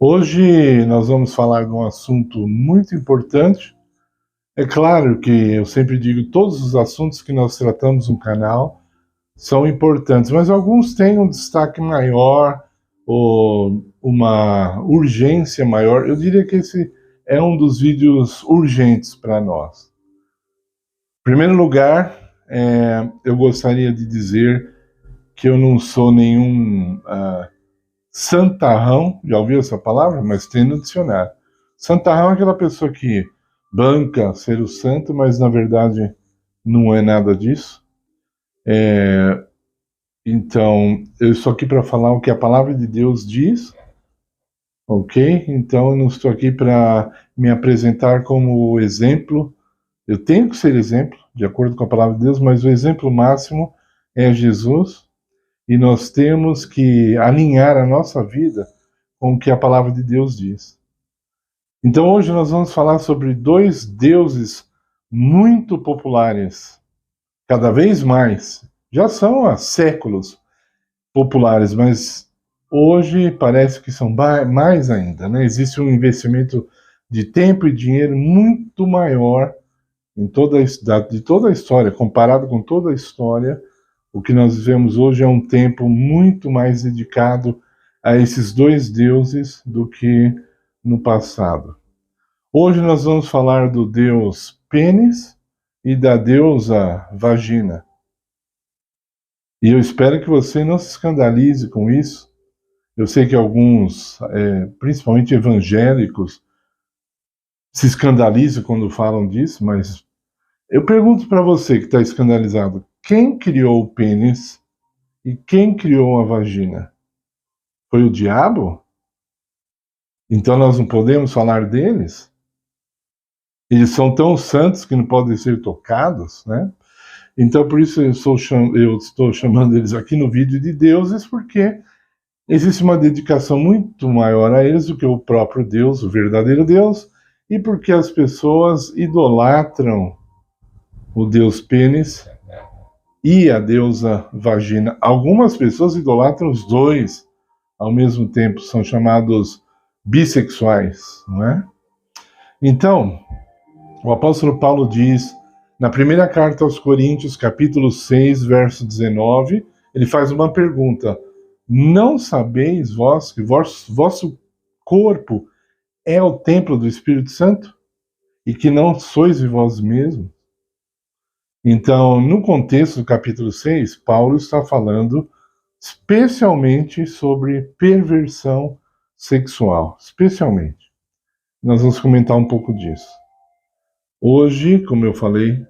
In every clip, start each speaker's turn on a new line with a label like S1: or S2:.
S1: Hoje nós vamos falar de um assunto muito importante. É claro que eu sempre digo, todos os assuntos que nós tratamos no canal são importantes, mas alguns têm um destaque maior ou uma urgência maior. Eu diria que esse é um dos vídeos urgentes para nós. Em primeiro lugar, eu gostaria de dizer que eu não sou nenhum santarrão, já ouviu essa palavra? Mas tem no dicionário. Santarrão é aquela pessoa que banca ser o santo, mas na verdade não é nada disso. Então, eu estou aqui para falar o que a palavra de Deus diz, ok? Então, eu não estou aqui para me apresentar como exemplo. Eu tenho que ser exemplo, de acordo com a palavra de Deus, mas o exemplo máximo é Jesus. E nós temos que alinhar a nossa vida com o que a palavra de Deus diz. Então hoje nós vamos falar sobre dois deuses muito populares, cada vez mais. Já são há séculos populares, mas hoje parece que são mais ainda, né? Existe um investimento de tempo e dinheiro muito maior de toda a história, comparado com toda a história. O que nós vivemos hoje é um tempo muito mais dedicado a esses dois deuses do que no passado. Hoje nós vamos falar do deus pênis e da deusa vagina. E eu espero que você não se escandalize com isso. Eu sei que alguns, principalmente evangélicos, se escandalizam quando falam disso, mas eu pergunto para você que está escandalizado, quem criou o pênis e quem criou a vagina? Foi o diabo? Então nós não podemos falar deles? Eles são tão santos que não podem ser tocados, né? Então por isso eu estou chamando eles aqui no vídeo de deuses, porque existe uma dedicação muito maior a eles do que o próprio Deus, o verdadeiro Deus, e porque as pessoas idolatram o deus pênis e a deusa vagina. Algumas pessoas idolatram os dois ao mesmo tempo, são chamados bissexuais, não é? Então, o apóstolo Paulo diz, na primeira carta aos Coríntios, capítulo 6, verso 19, ele faz uma pergunta: não sabeis vós que vosso corpo é o templo do Espírito Santo e que não sois de vós mesmos? Então, no contexto do capítulo 6, Paulo está falando especialmente sobre perversão sexual, especialmente. Nós vamos comentar um pouco disso. Hoje, como eu falei,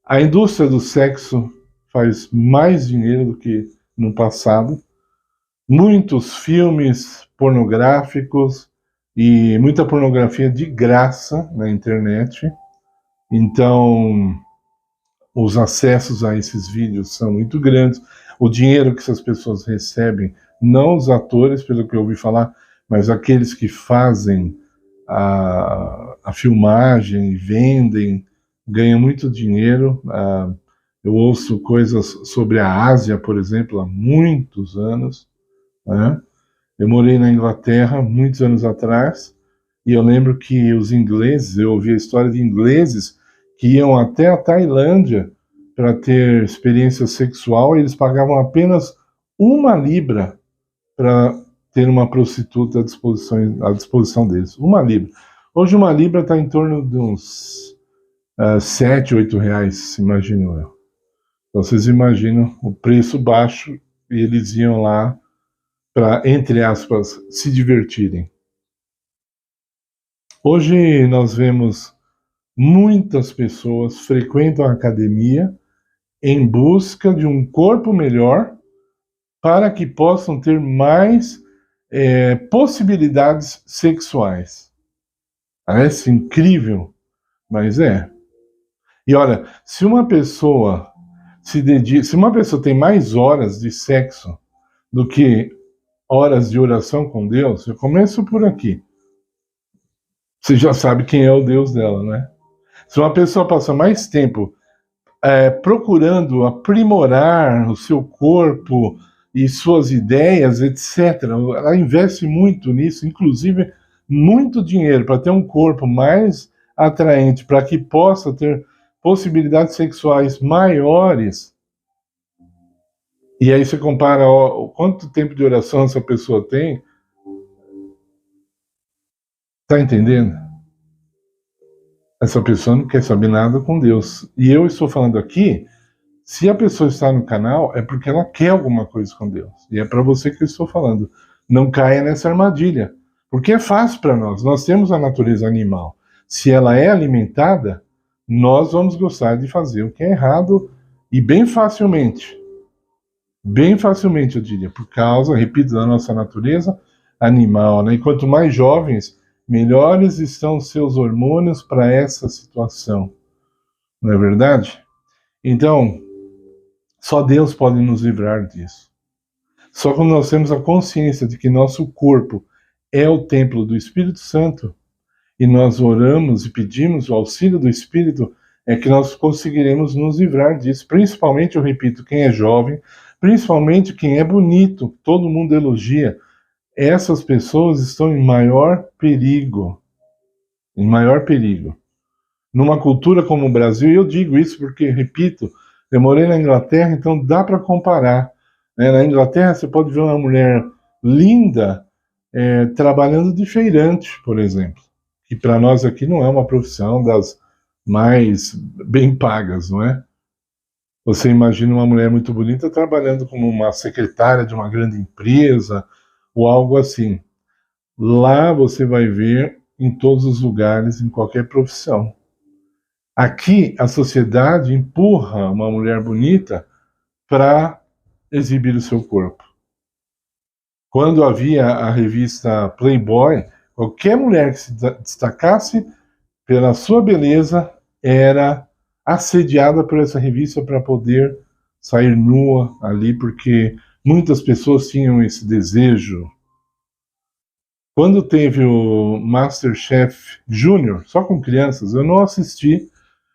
S1: a indústria do sexo faz mais dinheiro do que no passado. Muitos filmes pornográficos e muita pornografia de graça na internet. Então, os acessos a esses vídeos são muito grandes. O dinheiro que essas pessoas recebem, não os atores, pelo que eu ouvi falar, mas aqueles que fazem a filmagem e vendem, ganham muito dinheiro. Eu ouço coisas sobre a Ásia, por exemplo, há muitos anos, né? Eu morei na Inglaterra muitos anos atrás, e eu lembro que os ingleses, eu ouvi a história de ingleses que iam até a Tailândia para ter experiência sexual, e eles pagavam apenas 1 libra para ter uma prostituta à disposição deles. 1 libra. Hoje 1 libra está em torno de uns 7, 8 reais, imagino eu. Então vocês imaginam o preço baixo, e eles iam lá para, entre aspas, se divertirem. Hoje nós vemos muitas pessoas frequentam a academia em busca de um corpo melhor para que possam ter mais possibilidades sexuais. Parece incrível, mas é. E olha, se uma pessoa tem mais horas de sexo do que horas de oração com Deus, eu começo por aqui. Você já sabe quem é o Deus dela, né? Se uma pessoa passa mais tempo procurando aprimorar o seu corpo e suas ideias, etc. Ela investe muito nisso, inclusive muito dinheiro para ter um corpo mais atraente, para que possa ter possibilidades sexuais maiores. E aí você compara o quanto tempo de oração essa pessoa tem. Tá entendendo? Essa pessoa não quer saber nada com Deus. E eu estou falando aqui, se a pessoa está no canal, é porque ela quer alguma coisa com Deus. E é para você que eu estou falando. Não caia nessa armadilha. Porque é fácil para nós. Nós temos a natureza animal. Se ela é alimentada, nós vamos gostar de fazer o que é errado e bem facilmente. Bem facilmente, eu diria. Por causa, repito, da nossa natureza animal, né? E quanto mais jovens, melhores estão seus hormônios para essa situação. Não é verdade? Então, só Deus pode nos livrar disso. Só quando nós temos a consciência de que nosso corpo é o templo do Espírito Santo e nós oramos e pedimos o auxílio do Espírito, é que nós conseguiremos nos livrar disso. Principalmente, eu repito, quem é jovem, principalmente quem é bonito, todo mundo elogia. Essas pessoas estão em maior perigo. Em maior perigo. Numa cultura como o Brasil, e eu digo isso porque, repito, eu morei na Inglaterra, então dá para comparar. Na Inglaterra você pode ver uma mulher linda trabalhando de feirante, por exemplo, que para nós aqui não é uma profissão das mais bem pagas, não é? Você imagina uma mulher muito bonita trabalhando como uma secretária de uma grande empresa ou algo assim. Lá você vai ver em todos os lugares, em qualquer profissão. Aqui, a sociedade empurra uma mulher bonita para exibir o seu corpo. Quando havia a revista Playboy, qualquer mulher que se destacasse pela sua beleza era assediada por essa revista para poder sair nua ali, porque muitas pessoas tinham esse desejo. Quando teve o MasterChef Júnior, só com crianças, eu não assisti,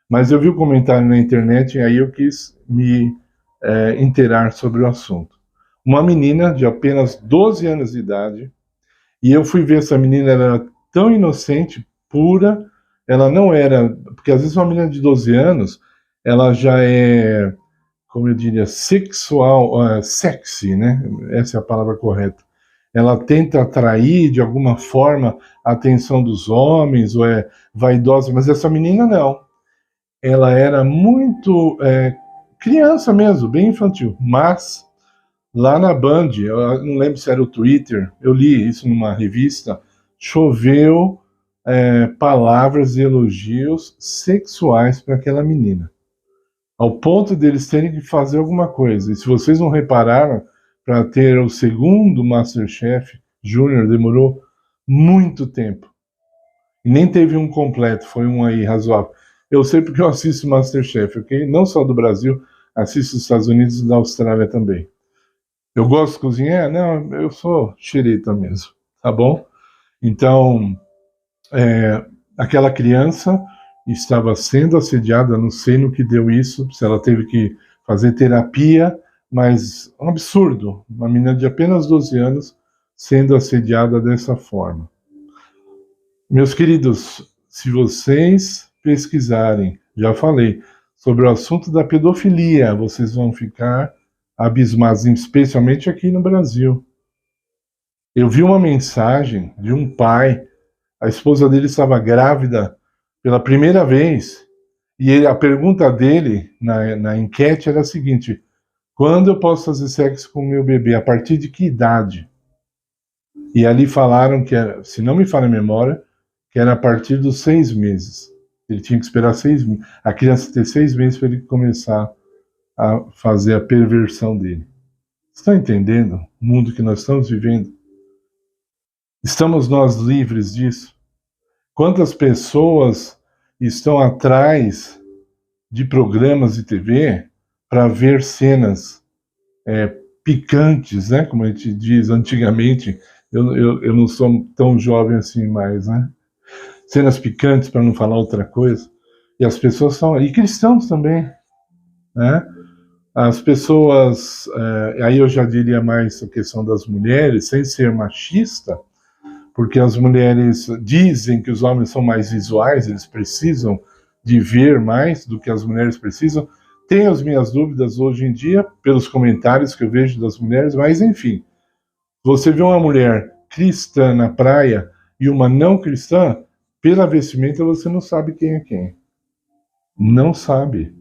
S1: mas eu vi o comentário na internet e aí eu quis me inteirar sobre o assunto. Uma menina de apenas 12 anos de idade, e eu fui ver essa menina, ela era tão inocente, pura, ela não era, porque às vezes uma menina de 12 anos, ela já é, como eu diria, sexual, sexy, né? Essa é a palavra correta. Ela tenta atrair de alguma forma a atenção dos homens, ou é vaidosa, mas essa menina não. Ela era muito criança mesmo, bem infantil, mas lá na Band, eu não lembro se era o Twitter, eu li isso numa revista, choveu palavras e elogios sexuais para aquela menina, ao ponto deles terem que fazer alguma coisa. E se vocês não repararam, para ter o segundo MasterChef Júnior demorou muito tempo. E nem teve um completo, foi um aí razoável. Eu sei porque eu assisto MasterChef, ok? Não só do Brasil, assisto dos Estados Unidos e da Austrália também. Eu gosto de cozinhar? Não, eu sou xereta mesmo, tá bom? Então, aquela criança estava sendo assediada, não sei no que deu isso, se ela teve que fazer terapia, mas um absurdo, uma menina de apenas 12 anos sendo assediada dessa forma. Meus queridos, se vocês pesquisarem, já falei, sobre o assunto da pedofilia, vocês vão ficar abismados, especialmente aqui no Brasil. Eu vi uma mensagem de um pai, a esposa dele estava grávida pela primeira vez, e a pergunta dele na enquete era a seguinte: quando eu posso fazer sexo com o meu bebê? A partir de que idade? E ali falaram que, se não me falha a memória, que era a partir dos 6 meses. Ele tinha que esperar 6 meses, a criança ter 6 meses para ele começar a fazer a perversão dele. Estão entendendo o mundo que nós estamos vivendo? Estamos nós livres disso? Quantas pessoas estão atrás de programas de TV para ver cenas picantes, né? Como a gente diz antigamente, eu não sou tão jovem assim mais, né? Cenas picantes, para não falar outra coisa. E as pessoas são, e cristãos também, né? As pessoas, aí eu já diria mais a questão das mulheres, sem ser machista, porque as mulheres dizem que os homens são mais visuais, eles precisam de ver mais do que as mulheres precisam. Tenho as minhas dúvidas hoje em dia, pelos comentários que eu vejo das mulheres, mas enfim, você vê uma mulher cristã na praia e uma não cristã, pela vestimenta você não sabe quem é quem. Não sabe.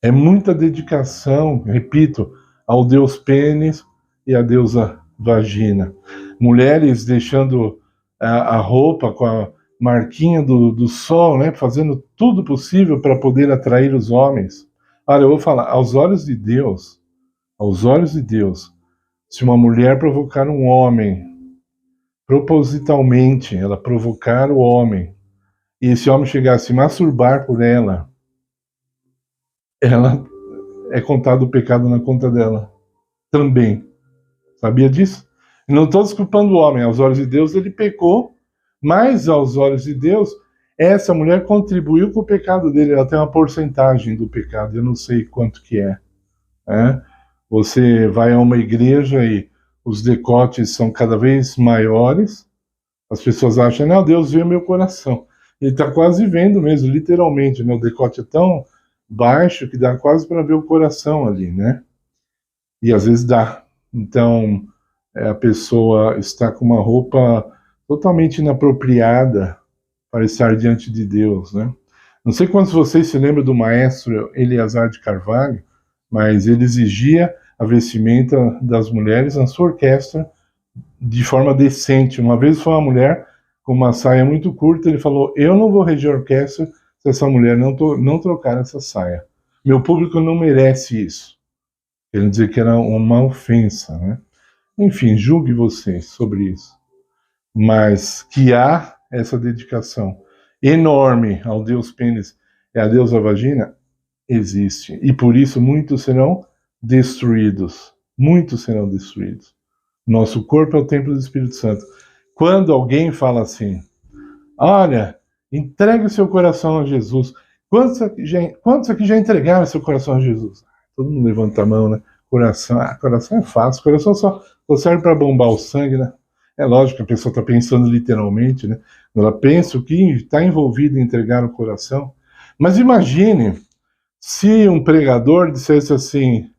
S1: É muita dedicação, repito, ao deus pênis e à deusa vagina. Mulheres deixando a roupa com a marquinha do sol, né, fazendo tudo possível para poder atrair os homens. Olha, eu vou falar, aos olhos de Deus, se uma mulher provocar um homem, propositalmente, ela provocar o homem, e esse homem chegar a se masturbar por ela é contado o pecado na conta dela também. Sabia disso? E não estou desculpando o homem, aos olhos de Deus ele pecou, mas aos olhos de Deus, essa mulher contribuiu com o pecado dele, ela tem uma porcentagem do pecado, eu não sei quanto que é. Você vai a uma igreja e os decotes são cada vez maiores, as pessoas acham, não, Deus vê o meu coração. Ele está quase vendo mesmo, literalmente, né? O decote é tão baixo que dá quase para ver o coração ali, né? E às vezes dá. Então, a pessoa está com uma roupa totalmente inapropriada para estar diante de Deus, né? Não sei quantos de vocês se lembram do maestro Eleazar de Carvalho, mas ele exigia a vestimenta das mulheres na sua orquestra de forma decente. Uma vez foi uma mulher com uma saia muito curta, ele falou, eu não vou reger a orquestra se essa mulher não trocar essa saia. Meu público não merece isso. Querendo dizer que era uma ofensa, né? Enfim, julgue vocês sobre isso. Mas que há essa dedicação enorme ao Deus Pênis e à deusa vagina, existe. E por isso muitos serão destruídos. Muitos serão destruídos. Nosso corpo é o templo do Espírito Santo. Quando alguém fala assim, olha, entregue o seu coração a Jesus. Quantos aqui já entregaram seu coração a Jesus? Todo mundo levanta a mão, né? Coração é fácil. Coração só serve para bombar o sangue, né? É lógico que a pessoa está pensando literalmente, né? Ela pensa o que está envolvido em entregar o coração. Mas imagine se um pregador dissesse assim,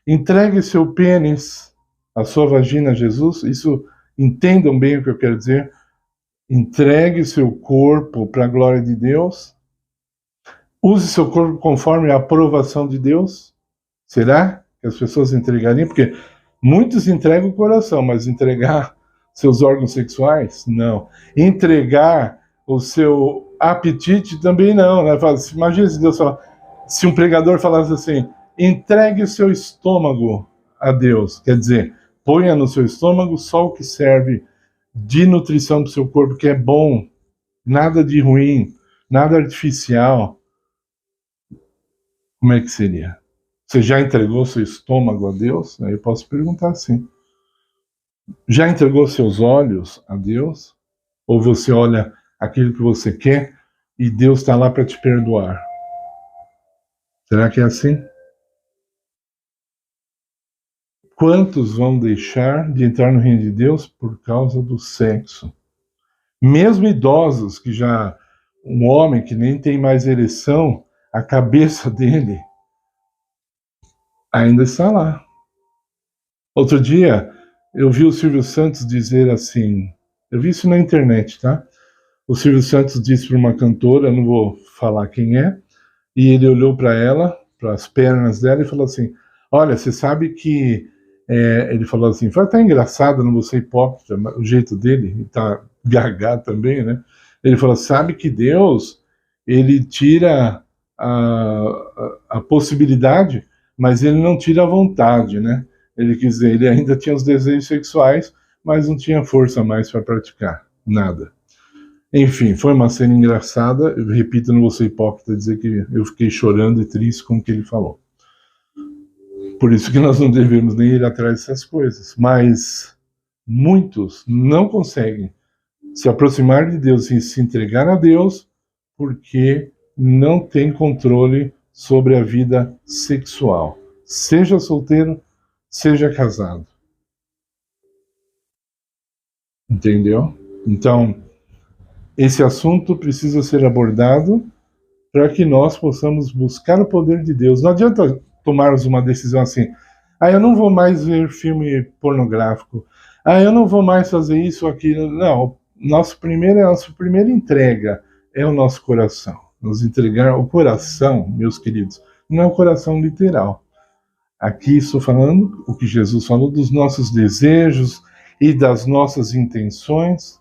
S1: entregue seu pênis, a sua vagina a Jesus. Isso, entendam bem o que eu quero dizer. Entregue seu corpo para a glória de Deus. Use seu corpo conforme a aprovação de Deus. Será que as pessoas entregariam? Porque muitos entregam o coração, mas entregar seus órgãos sexuais? Não. Entregar o seu apetite também não, né? Imagina se Deus fala, se um pregador falasse assim, entregue o seu estômago a Deus. Quer dizer, ponha no seu estômago só o que serve de nutrição para o seu corpo, que é bom, nada de ruim, nada artificial. Como é que seria? Você já entregou seu estômago a Deus? Aí eu posso perguntar assim. Já entregou seus olhos a Deus? Ou você olha aquilo que você quer e Deus está lá para te perdoar? Será que é assim? Quantos vão deixar de entrar no reino de Deus por causa do sexo? Mesmo idosos, que já um homem que nem tem mais ereção, a cabeça dele ainda está lá. Outro dia, eu vi o Silvio Santos dizer assim, eu vi isso na internet, tá? O Silvio Santos disse para uma cantora, não vou falar quem é, e ele olhou para ela, para as pernas dela e falou assim, olha, você sabe que... ele falou assim, foi até engraçado, não vou ser hipócrita, o jeito dele, tá gaga também, né? Ele falou, sabe que Deus, ele tira a possibilidade, mas ele não tira a vontade, né? Ele quis dizer, ele ainda tinha os desejos sexuais, mas não tinha força mais para praticar, nada. Enfim, foi uma cena engraçada, eu repito, não vou ser hipócrita dizer que eu fiquei chorando e triste com o que ele falou. Por isso que nós não devemos nem ir atrás dessas coisas. Mas muitos não conseguem se aproximar de Deus e se entregar a Deus porque não tem controle sobre a vida sexual. Seja solteiro, seja casado. Entendeu? Então, esse assunto precisa ser abordado para que nós possamos buscar o poder de Deus. Não adianta tomarmos uma decisão assim, eu não vou mais ver filme pornográfico, eu não vou mais fazer isso ou aquilo. Não, nossa primeira entrega é o nosso coração. Nos entregar o coração, meus queridos, não é o coração literal. Aqui estou falando o que Jesus falou dos nossos desejos e das nossas intenções.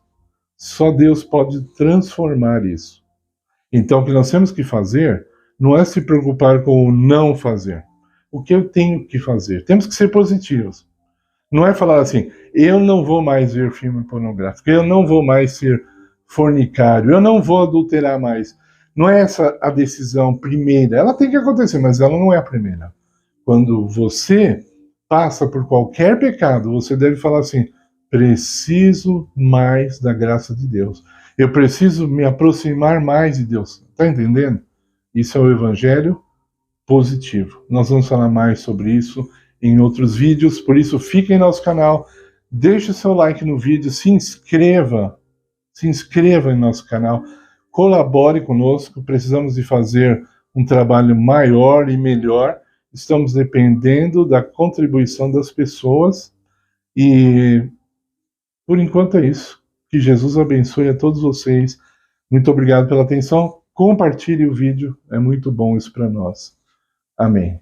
S1: Só Deus pode transformar isso. Então, o que nós temos que fazer não é se preocupar com o não fazer. O que eu tenho que fazer? Temos que ser positivos. Não é falar assim, eu não vou mais ver filme pornográfico, eu não vou mais ser fornicário, eu não vou adulterar mais. Não é essa a decisão primeira. Ela tem que acontecer, mas ela não é a primeira. Quando você passa por qualquer pecado, você deve falar assim, preciso mais da graça de Deus. Eu preciso me aproximar mais de Deus. Está entendendo? Isso é o evangelho positivo. Nós vamos falar mais sobre isso em outros vídeos, por isso fique em nosso canal, deixe o seu like no vídeo, se inscreva em nosso canal, colabore conosco, precisamos de fazer um trabalho maior e melhor, estamos dependendo da contribuição das pessoas e por enquanto é isso. Que Jesus abençoe a todos vocês. Muito obrigado pela atenção. Compartilhe o vídeo, é muito bom isso para nós. Amém.